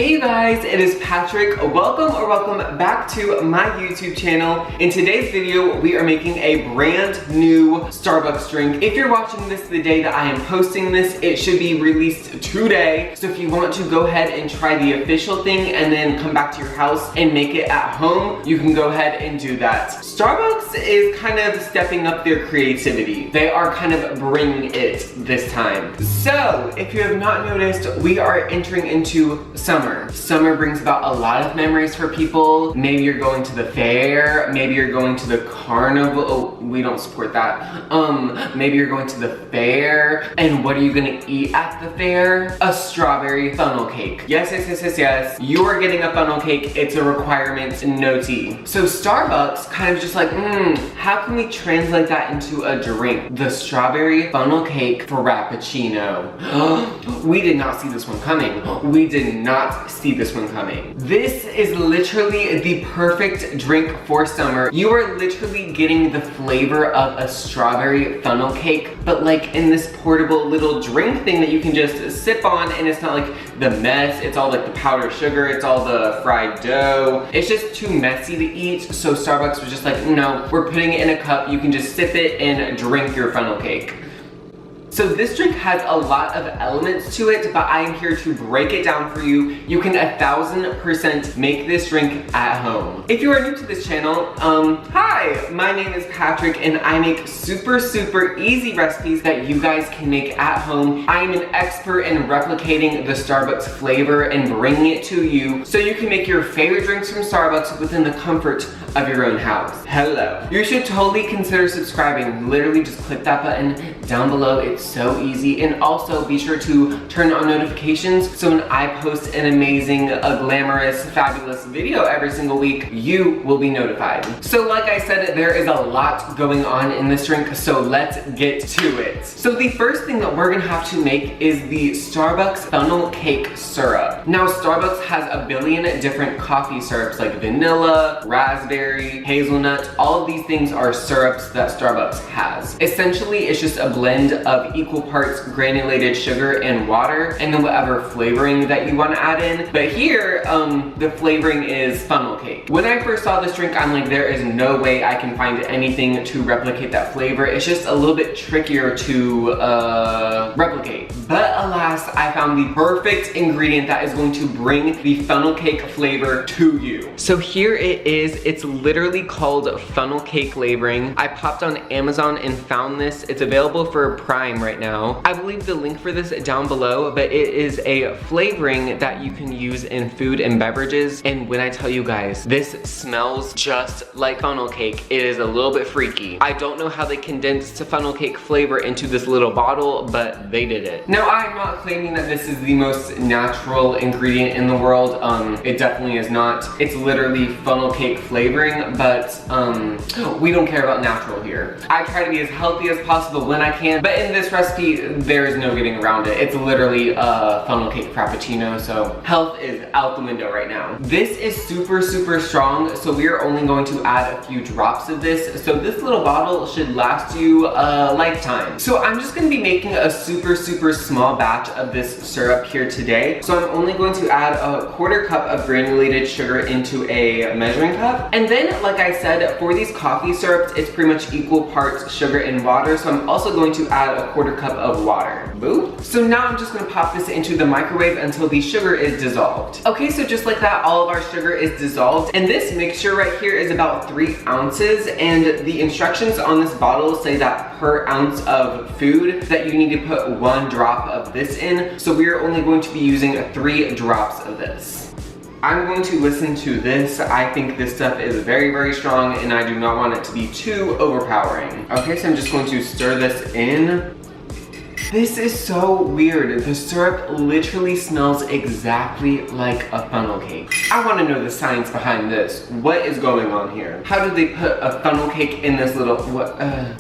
Hey you guys, it is Patrick. Welcome back to my YouTube channel. In today's video, we are making a brand new Starbucks drink. If you're watching this the day that I am posting this, it should be released today. So if you want to go ahead and try the official thing and then come back to your house and make it at home, you can go ahead and do that. Starbucks is kind of stepping up their creativity. They are kind of bringing it this time. So if you have not noticed, we are entering into summer. Summer brings about a lot of memories for people. Maybe you're going to the fair, maybe you're going to the carnival. Oh, we don't support that. Maybe you're going to the fair, and what are you gonna eat at the fair? A strawberry funnel cake. Yes. You are getting a funnel cake. It's a requirement, no tea. So Starbucks kind of just like, how can we translate that into a drink? The strawberry funnel cake Frappuccino. We did not see this one coming. We did not see this one coming. This is literally the perfect drink for summer. You are literally getting the flavor of a strawberry funnel cake, but like in this portable little drink thing that you can just sip on, and it's not like the mess. It's all like the powdered sugar, it's all the fried dough. It's just too messy to eat, so Starbucks was just like, no, we're putting it in a cup. You can just sip it and drink your funnel cake. So this drink has a lot of elements to it, but I am here to break it down for you. You can 1000% make this drink at home. If you are new to this channel, hi, my name is Patrick and I make super easy recipes that you guys can make at home. I am an expert in replicating the Starbucks flavor and bringing it to you so you can make your favorite drinks from Starbucks within the comfort of your own house. Hello. You should totally consider subscribing. Literally just click that button down below. It's so easy, and also be sure to turn on notifications so when I post an amazing, glamorous, fabulous video every single week, you will be notified. So like I said, there is a lot going on in this drink, so let's get to it. So the first thing that we're gonna have to make is the Starbucks funnel cake syrup. Now Starbucks has a billion different coffee syrups like vanilla, raspberry, hazelnut. All of these things are syrups that Starbucks has. Essentially, it's just a blend of equal parts granulated sugar and water, and then whatever flavoring that you want to add in. But here, the flavoring is funnel cake. When I first saw this drink, I'm like, there is no way I can find anything to replicate that flavor. It's just a little bit trickier to replicate. But alas, I found the perfect ingredient that is going to bring the funnel cake flavor to you. So here it is. It's literally called funnel cake flavoring. I popped on Amazon and found this. It's available for Prime right now. I believe the link for this down below, but it is a flavoring that you can use in food and beverages. And when I tell you guys, this smells just like funnel cake. It is a little bit freaky. I don't know how they condensed funnel cake flavor into this little bottle, but they did it. Now, I'm not claiming that this is the most natural ingredient in the world. It definitely is not. It's literally funnel cake flavoring, but we don't care about natural here. I try to be as healthy as possible when I can, but in this recipe, there is no getting around it. It's literally a funnel cake Frappuccino, so health is out the window right now. This is super strong, so we are only going to add a few drops of this. So this little bottle should last you a lifetime. So I'm just gonna be making a super small batch of this syrup here today. So I'm only going to add a 1/4 cup of granulated sugar into a measuring cup. And then, like I said, for these coffee syrups, it's pretty much equal parts sugar and water. So I'm also going to add a 1/4 cup of water. Boop. So now I'm just gonna pop this into the microwave until the sugar is dissolved. Okay, so just like that, all of our sugar is dissolved. And this mixture right here is about 3 ounces. And the instructions on this bottle say that per ounce of food that you need to put 1 drop of this in. So we are only going to be using 3 drops of this. I'm going to listen to this. I think this stuff is very strong and I do not want it to be too overpowering. Okay, so I'm just going to stir this in. This is so weird. The syrup literally smells exactly like a funnel cake. I want to know the science behind this. What is going on here? How did they put a funnel cake in this little,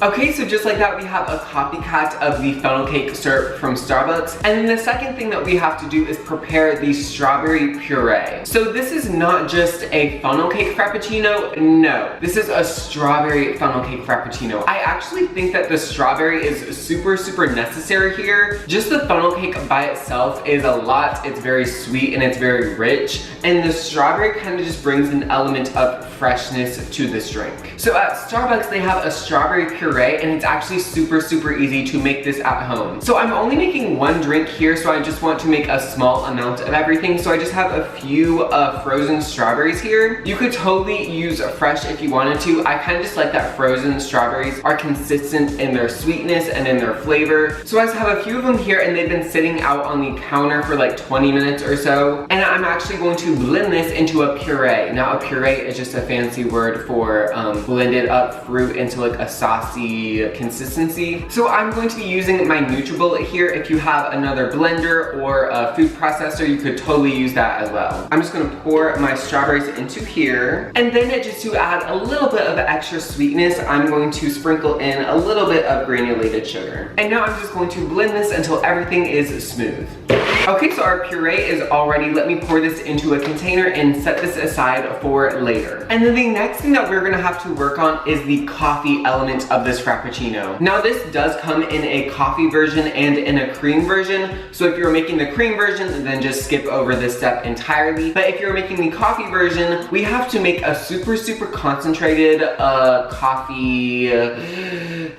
Okay, so just like that, we have a copycat of the funnel cake syrup from Starbucks. And then the second thing that we have to do is prepare the strawberry puree. So this is not just a funnel cake Frappuccino. No, this is a strawberry funnel cake Frappuccino. I actually think that the strawberry is super necessary mixture here. Just the funnel cake by itself is a lot. It's very sweet and it's very rich. And the strawberry kind of just brings an element of freshness to this drink. So at Starbucks, they have a strawberry puree, and it's actually super easy to make this at home. So I'm only making one drink here, so I just want to make a small amount of everything. So I just have a few frozen strawberries here. You could totally use fresh if you wanted to. I kind of just like that frozen strawberries are consistent in their sweetness and in their flavor. So I just have a few of them here, and they've been sitting out on the counter for like 20 minutes or so. And I'm actually going to blend this into a puree. Now a puree is just a fancy word for blended up fruit into like a saucy consistency. So I'm going to be using my NutriBullet here. If you have another blender or a food processor, you could totally use that as well. I'm just gonna pour my strawberries into here. And then just to add a little bit of extra sweetness, I'm going to sprinkle in a little bit of granulated sugar. And now I'm just going to blend this until everything is smooth. Okay, so our puree is all ready. Let me pour this into a container and set this aside for later. And then the next thing that we're gonna have to work on is the coffee element of this Frappuccino. Now this does come in a coffee version and in a cream version. So if you're making the cream version, then just skip over this step entirely. But if you're making the coffee version, we have to make a super concentrated coffee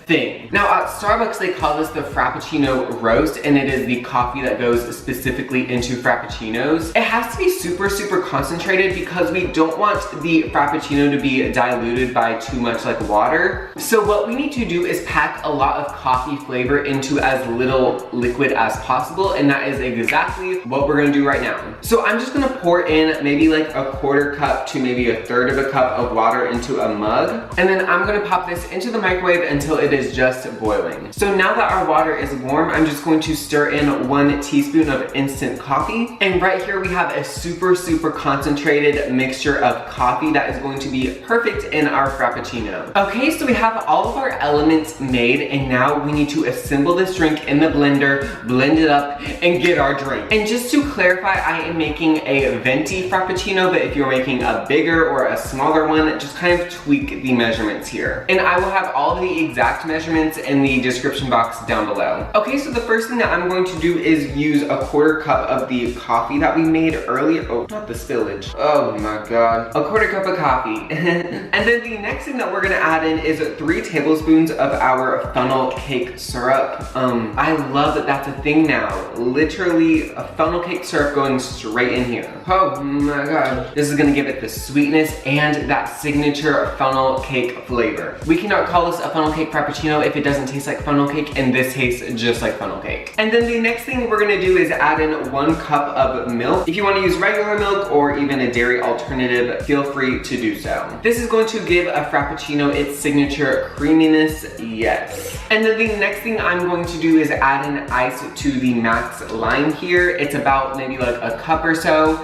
thing. Now at Starbucks, they call this the Frappuccino roast, and it is the coffee that goes specifically into Frappuccinos. It has to be super concentrated because we don't want the Frappuccino to be diluted by too much like water. So what we need to do is pack a lot of coffee flavor into as little liquid as possible, and that is exactly what we're gonna do right now. So I'm just gonna pour in maybe like a 1/4 cup to maybe 1/3 of a cup of water into a mug, and then I'm gonna pop this into the microwave until it is just boiling. So now that our water is warm, I'm just going to stir in 1 teaspoon of instant coffee. And right here we have a super concentrated mixture of coffee that is going to be perfect in our Frappuccino. Okay, so we have all of our elements made, and now we need to assemble this drink in the blender, blend it up, and get our drink. And just to clarify, I am making a venti Frappuccino, but if you're making a bigger or a smaller one, just kind of tweak the measurements here. And I will have all of the exact measurements in the description box down below. Okay, so the first thing that I'm going to do is use a 1/4 cup of the coffee that we made earlier. Oh, not the spillage. Oh my god. A 1/4 cup of coffee. And then the next thing that we're gonna add in is 3 tablespoons of our funnel cake syrup. I love that that's a thing now. Literally a funnel cake syrup going straight in here. Oh my god. This is gonna give it the sweetness and that signature funnel cake flavor. We cannot call this a funnel cake Frappuccino if it doesn't taste like funnel cake, and this tastes just like funnel cake. And then the next thing we're gonna do is add in 1 cup of milk. If you want to use regular milk or even a dairy alternative, feel free to do so. This is going to give a Frappuccino its signature creaminess, yes. And then the next thing I'm going to do is add in ice to the max line here. It's about maybe like a cup or so.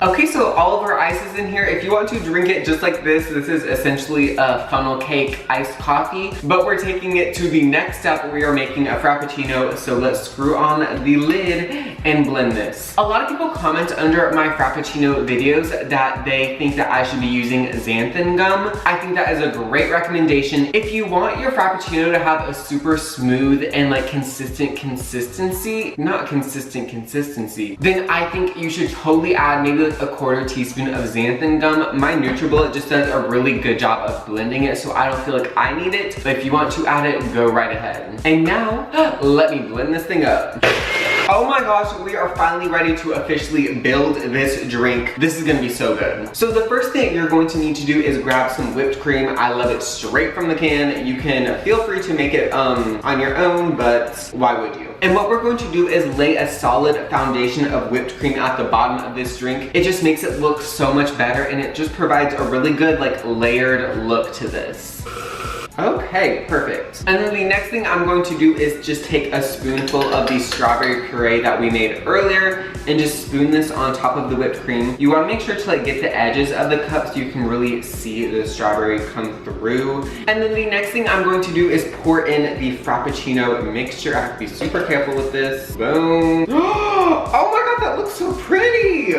Okay, so all of our ice is in here. If you want to drink it just like this is essentially a funnel cake iced coffee, but we're taking it to the next step. We are making a Frappuccino, so let's screw on the lid and blend this. A lot of people comment under my Frappuccino videos that they think that I should be using xanthan gum. I think that is a great recommendation. If you want your Frappuccino to have a super smooth and like consistent consistency, not consistent consistency, then I think you should totally add maybe like a 1/4 teaspoon of xanthan gum. My NutriBullet just does a really good job of blending it, so I don't feel like I need it, but if you want to add it, go right ahead. And now, let me blend this thing up. Oh my gosh, we are finally ready to officially build this drink. This is gonna be so good. So the first thing you're going to need to do is grab some whipped cream. I love it straight from the can. You can feel free to make it on your own, but why would you? And what we're going to do is lay a solid foundation of whipped cream at the bottom of this drink. It just makes it look so much better, and it just provides a really good like layered look to this. Okay, perfect. And then the next thing I'm going to do is just take a spoonful of the strawberry puree that we made earlier and just spoon this on top of the whipped cream. You want to make sure to like get the edges of the cup so you can really see the strawberry come through. And then the next thing I'm going to do is pour in the Frappuccino mixture. I have to be super careful with this. Boom. Oh my god, that looks so pretty.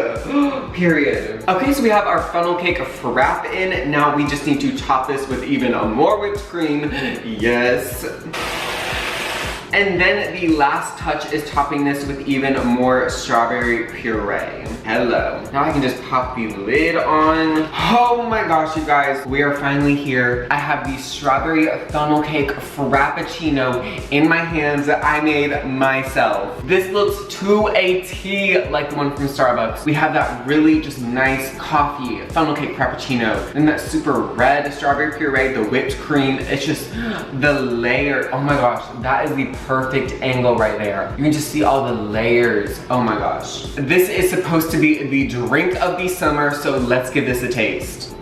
Period. Okay, so we have our funnel cake frap in. Now we just need to top this with even more whipped cream. Yes. And then the last touch is topping this with even more strawberry puree. Hello. Now I can just pop the lid on. Oh my gosh, you guys, we are finally here. I have the strawberry funnel cake Frappuccino in my hands that I made myself. This looks to a T like the one from Starbucks. We have that really just nice coffee funnel cake Frappuccino, and that super red strawberry puree, the whipped cream. It's just the layer. Oh my gosh, that is the perfect angle right there. You can just see all the layers. Oh my gosh. This is supposed to be the drink of the summer, so let's give this a taste.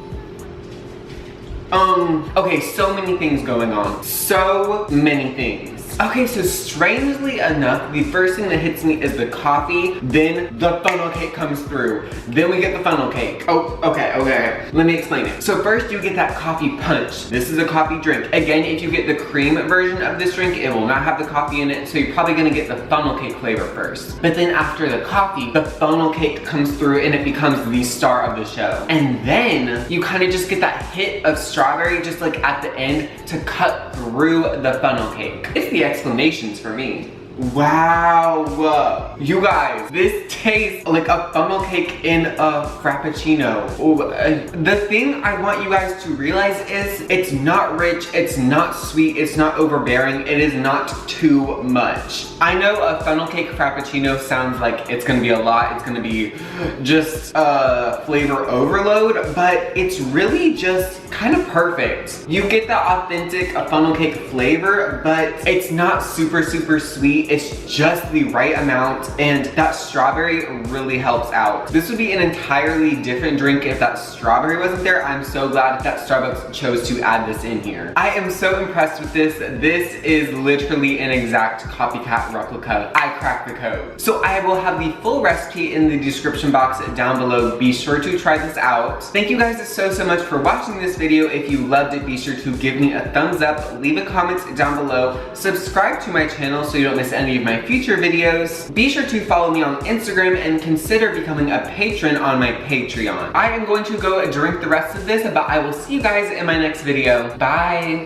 Okay, so many things going on. So many things. Okay, so strangely enough, the first thing that hits me is the coffee, then the funnel cake comes through. Then we get the funnel cake. Oh, okay. Let me explain it. So first you get that coffee punch. This is a coffee drink. Again, if you get the cream version of this drink, it will not have the coffee in it, so you're probably gonna get the funnel cake flavor first. But then after the coffee, the funnel cake comes through and it becomes the star of the show. And then you kind of just get that hit of strawberry just like at the end to cut through the funnel cake. It's the explanations for me. Wow, you guys, this tastes like a funnel cake in a Frappuccino. The thing I want you guys to realize is it's not rich, it's not sweet, it's not overbearing, it is not too much. I know a funnel cake Frappuccino sounds like it's gonna be a lot, it's gonna be just flavor overload, but it's really just kind of perfect. You get the authentic funnel cake flavor, but it's not super sweet. It's just the right amount, and that strawberry really helps out. This would be an entirely different drink if that strawberry wasn't there. I'm so glad that Starbucks chose to add this in here. I am so impressed with this. This is literally an exact copycat replica. I cracked the code. So I will have the full recipe in the description box down below. Be sure to try this out. Thank you guys so much for watching this video. If you loved it, be sure to give me a thumbs up, leave a comment down below, subscribe to my channel so you don't miss any of my future videos. Be sure to follow me on Instagram and consider becoming a patron on my Patreon. I am going to go drink the rest of this, but I will see you guys in my next video. Bye!